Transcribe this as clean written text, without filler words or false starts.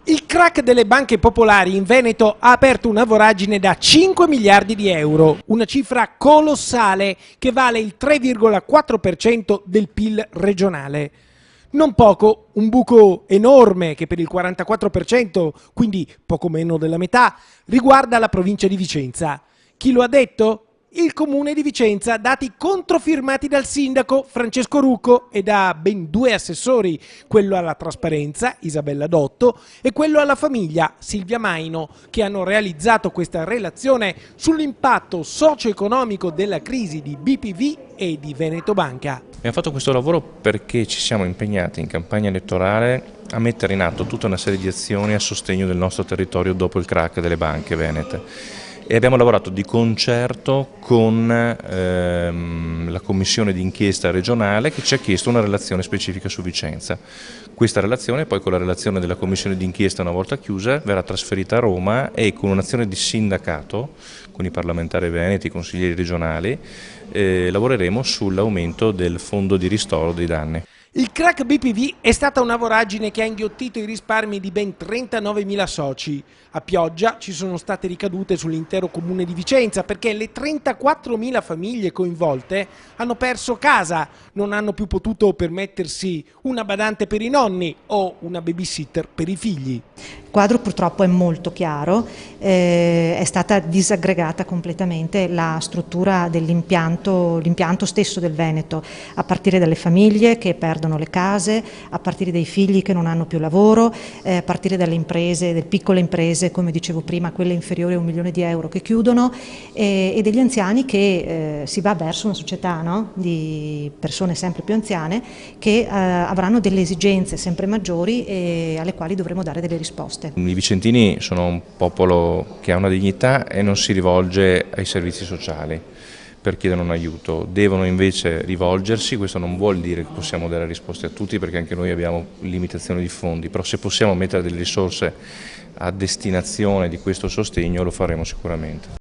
Il crack delle banche popolari in Veneto ha aperto una voragine da 5 miliardi di euro, una cifra colossale che vale il 3,4% del PIL regionale. Non poco, un buco enorme che per il 44%, quindi poco meno della metà, riguarda la provincia di Vicenza. Chi lo ha detto? Il comune di Vicenza, dati controfirmati dal sindaco Francesco Rucco e da ben 2 assessori, quello alla trasparenza, Isabella Dotto, e quello alla famiglia, Silvia Maino, che hanno realizzato questa relazione sull'impatto socio-economico della crisi di BPV e di Veneto Banca. Abbiamo fatto questo lavoro perché ci siamo impegnati in campagna elettorale a mettere in atto tutta una serie di azioni a sostegno del nostro territorio dopo il crack delle banche venete. E abbiamo lavorato di concerto con la commissione d'inchiesta regionale che ci ha chiesto una relazione specifica su Vicenza. Questa relazione poi con la relazione della commissione d'inchiesta una volta chiusa verrà trasferita a Roma e con un'azione di sindacato con i parlamentari veneti, i consiglieri regionali, lavoreremo sull'aumento del fondo di ristoro dei danni. Il crack BPV è stata una voragine che ha inghiottito i risparmi di ben 39.000 soci. A pioggia ci sono state ricadute sull'intero comune di Vicenza perché le 34.000 famiglie coinvolte hanno perso casa, non hanno più potuto permettersi una badante per i nonni o una babysitter per i figli. Il quadro purtroppo è molto chiaro, è stata disaggregata completamente la struttura dell'impianto, l'impianto stesso del Veneto, a partire dalle famiglie che perdono le case, a partire dai figli che non hanno più lavoro, a partire dalle imprese, delle piccole imprese, come dicevo prima, quelle inferiori a 1 milione di euro che chiudono e degli anziani che si va verso una società, no? Di persone sempre più anziane che avranno delle esigenze sempre maggiori e alle quali dovremo dare delle risposte. I vicentini sono un popolo che ha una dignità e non si rivolge ai servizi sociali per chiedere un aiuto, devono invece rivolgersi. Questo non vuol dire che possiamo dare risposte a tutti perché anche noi abbiamo limitazioni di fondi, però se possiamo mettere delle risorse a destinazione di questo sostegno lo faremo sicuramente.